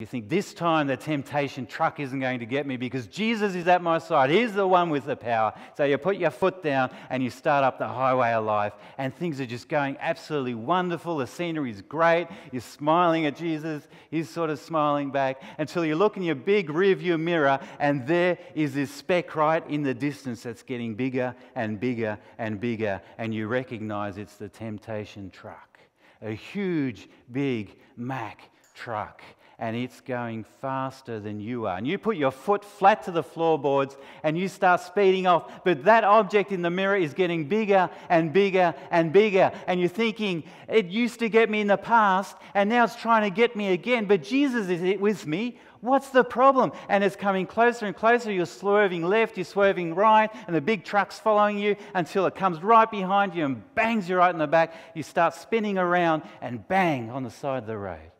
You think this time the temptation truck isn't going to get me because Jesus is at my side. He's the one with the power. So you put your foot down and you start up the highway of life and things are just going absolutely wonderful. The scenery is great. You're smiling at Jesus. He's sort of smiling back until you look in your big rearview mirror and there is this speck right in the distance that's getting bigger and bigger and bigger, and you recognize it's the temptation truck. A huge, big Mack truck. And it's going faster than you are. And you put your foot flat to the floorboards and you start speeding off. But that object in the mirror is getting bigger and bigger and bigger. And you're thinking, it used to get me in the past and now it's trying to get me again. But Jesus is with me. What's the problem? And it's coming closer and closer. You're swerving left, you're swerving right, and the big truck's following you until it comes right behind you and bangs you right in the back. You start spinning around and bang on the side of the road.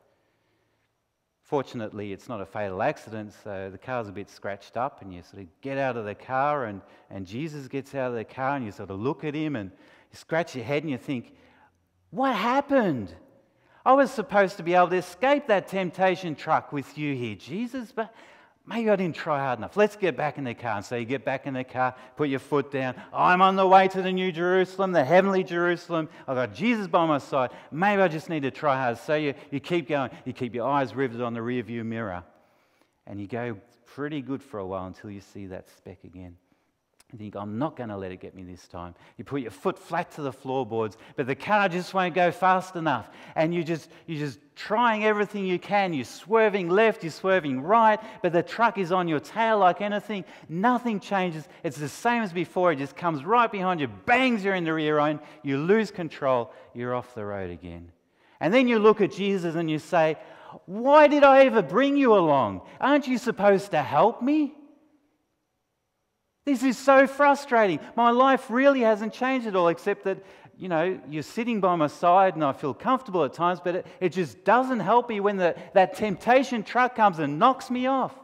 Fortunately, it's not a fatal accident, so the car's a bit scratched up and you sort of get out of the car and Jesus gets out of the car and you sort of look at him and you scratch your head and you think, what happened? I was supposed to be able to escape that temptation truck with you here, Jesus, but maybe I didn't try hard enough. Let's get back in the car. And so you get back in the car, put your foot down. I'm on the way to the New Jerusalem, the heavenly Jerusalem. I've got Jesus by my side. Maybe I just need to try hard. So you keep going. You keep your eyes riveted on the rearview mirror. And you go pretty good for a while until you see that speck again. You think, I'm not going to let it get me this time. You put your foot flat to the floorboards, but the car just won't go fast enough. And you're just trying everything you can. You're swerving left, you're swerving right, but the truck is on your tail like anything. Nothing changes. It's the same as before. It just comes right behind you, bangs you in the rear end. You lose control. You're off the road again. And then you look at Jesus and you say, why did I ever bring you along? Aren't you supposed to help me? This is so frustrating. My life really hasn't changed at all, except that, you're sitting by my side and I feel comfortable at times, but it just doesn't help me when that temptation truck comes and knocks me off.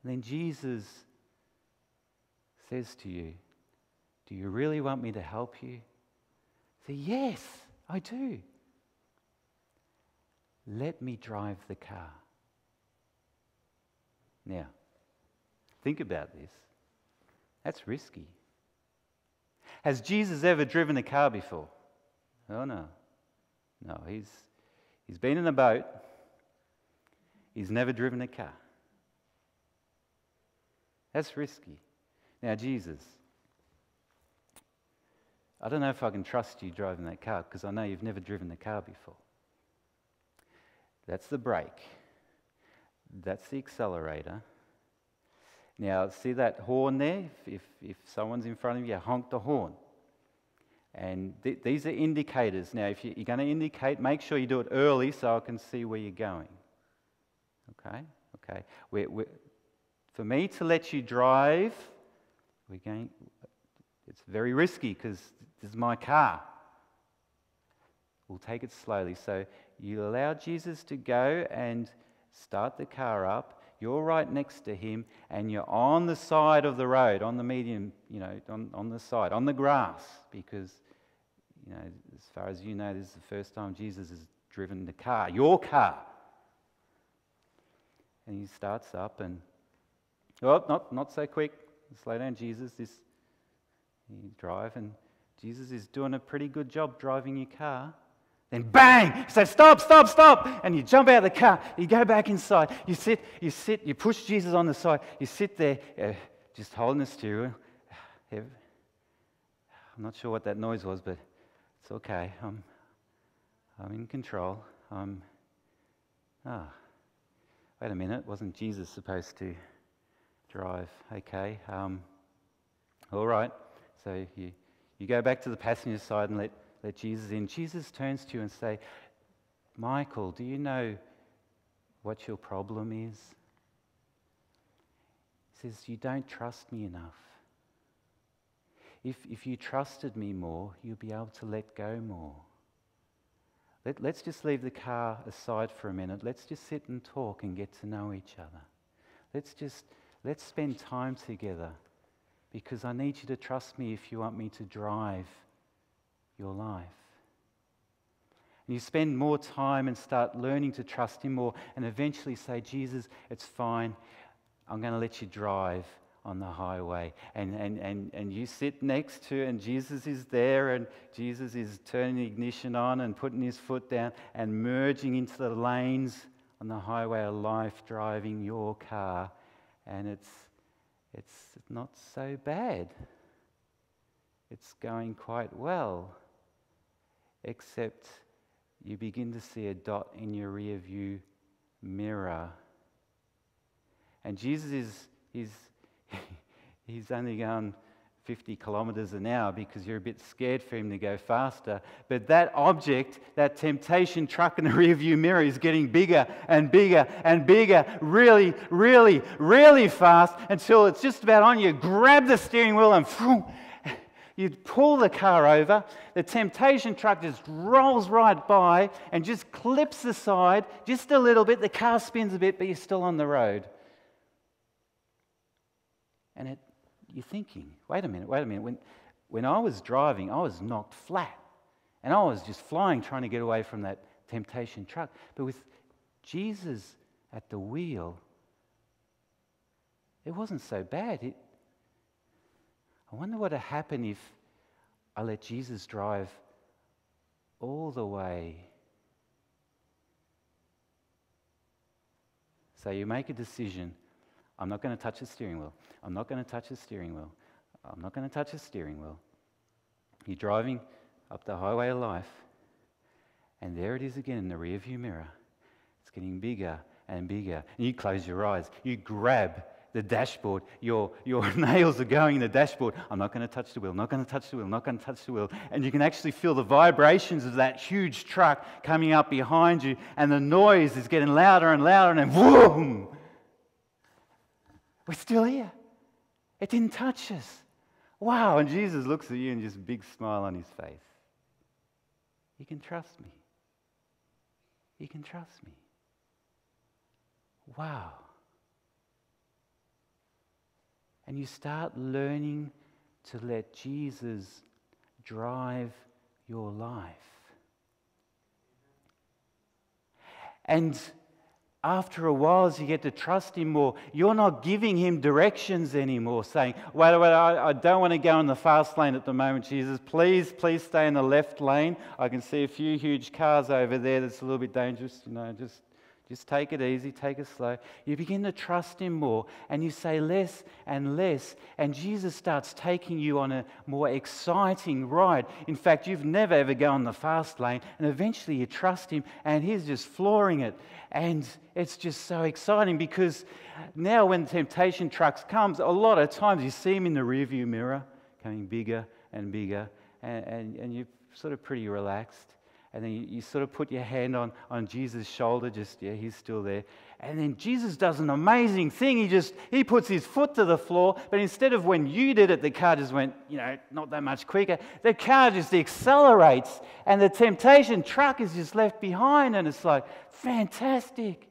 And then Jesus says to you, do you really want me to help you? Say, yes, I do. Let me drive the car. Now, think about this. That's risky. Has Jesus ever driven a car before? Oh, no. No, he's been in a boat. He's never driven a car. That's risky. Now, Jesus, I don't know if I can trust you driving that car because I know you've never driven the car before. That's the brake. That's the accelerator. Now, see that horn there? If someone's in front of you, honk the horn. And these are indicators. Now, if you're going to indicate, make sure you do it early so I can see where you're going. Okay? For me to let you drive, it's very risky because this is my car. We'll take it slowly. So you allow Jesus to go and start the car up. You're right next to him and you're on the side of the road, on the median, on the side, on the grass, because, as far as you know, this is the first time Jesus has driven the car, your car. And he starts up and, not so quick. Slow down, Jesus. You drive and Jesus is doing a pretty good job driving your car. Then bang! So stop! And you jump out of the car, you go back inside, you sit, you push Jesus on the side, you sit there, just holding the steering wheel. I'm not sure what that noise was, but it's okay. I'm in control. Wait a minute, wasn't Jesus supposed to drive? Okay. All right. So you go back to the passenger side and let Jesus in. Jesus turns to you and say, Michael, do you know what your problem is? He says, you don't trust me enough. If you trusted me more, you'll be able to let go more. Let's just leave the car aside for a minute. Let's just sit and talk and get to know each other. Let's spend time together because I need you to trust me if you want me to drive your life. And you spend more time and start learning to trust Him more, and eventually say, Jesus, it's fine. I'm going to let you drive on the highway. And you sit next to, and Jesus is there, and Jesus is turning the ignition on and putting his foot down and merging into the lanes on the highway of life, driving your car. And it's not so bad. It's going quite well. Except you begin to see a dot in your rear view mirror. And Jesus he's only going 50 kilometers an hour because you're a bit scared for him to go faster. But that object, that temptation truck in the rear view mirror is getting bigger and bigger and bigger, really, really, really fast until it's just about on you. Grab the steering wheel and you pull the car over. The temptation truck just rolls right by and just clips the side just a little bit. The car spins a bit, but you're still on the road. And you're thinking, wait a minute. When I was driving, I was knocked flat. And I was just flying, trying to get away from that temptation truck. But with Jesus at the wheel, it wasn't so bad. I wonder what would happen if I let Jesus drive all the way. So you make a decision. I'm not going to touch the steering wheel. I'm not going to touch the steering wheel. I'm not going to touch the steering wheel. You're driving up the highway of life, and there it is again in the rearview mirror. It's getting bigger and bigger. And you close your eyes. You grab the dashboard. Your nails are going in the dashboard. I'm not going to touch the wheel. I'm not going to touch the wheel. I'm not going to touch the wheel. And you can actually feel the vibrations of that huge truck coming up behind you, and the noise is getting louder and louder, and then boom! We're still here. It didn't touch us. Wow. And Jesus looks at you and just a big smile on his face. You can trust me. You can trust me. Wow. And you start learning to let Jesus drive your life. And after a while, as you get to trust him more, you're not giving him directions anymore, saying, wait, I don't want to go in the fast lane at the moment, Jesus. Please stay in the left lane. I can see a few huge cars over there that's a little bit dangerous. Just take it easy, take it slow. You begin to trust him more, and you say less and less, and Jesus starts taking you on a more exciting ride. In fact, you've never ever gone in the fast lane, and eventually you trust him, and he's just flooring it. And it's just so exciting, because now when temptation trucks comes, a lot of times you see him in the rearview mirror, coming bigger and bigger, and you're sort of pretty relaxed. And then you sort of put your hand on Jesus' shoulder, he's still there. And then Jesus does an amazing thing. He puts his foot to the floor, but instead of when you did it, the car just went, not that much quicker. The car just accelerates, and the temptation truck is just left behind, and it's like, fantastic.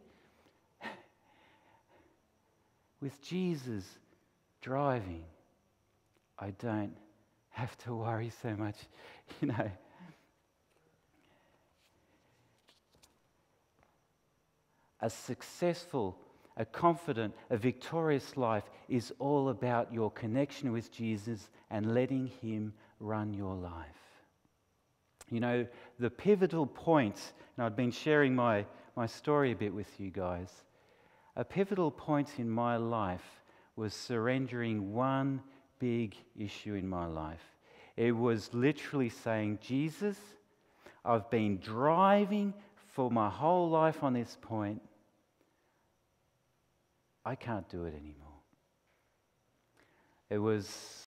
With Jesus driving, I don't have to worry so much, A successful, a confident, a victorious life is all about your connection with Jesus and letting him run your life. The pivotal point, and I've been sharing my story a bit with you guys, a pivotal point in my life was surrendering one big issue in my life. It was literally saying, Jesus, I've been driving for my whole life on this point. I can't do it anymore. It was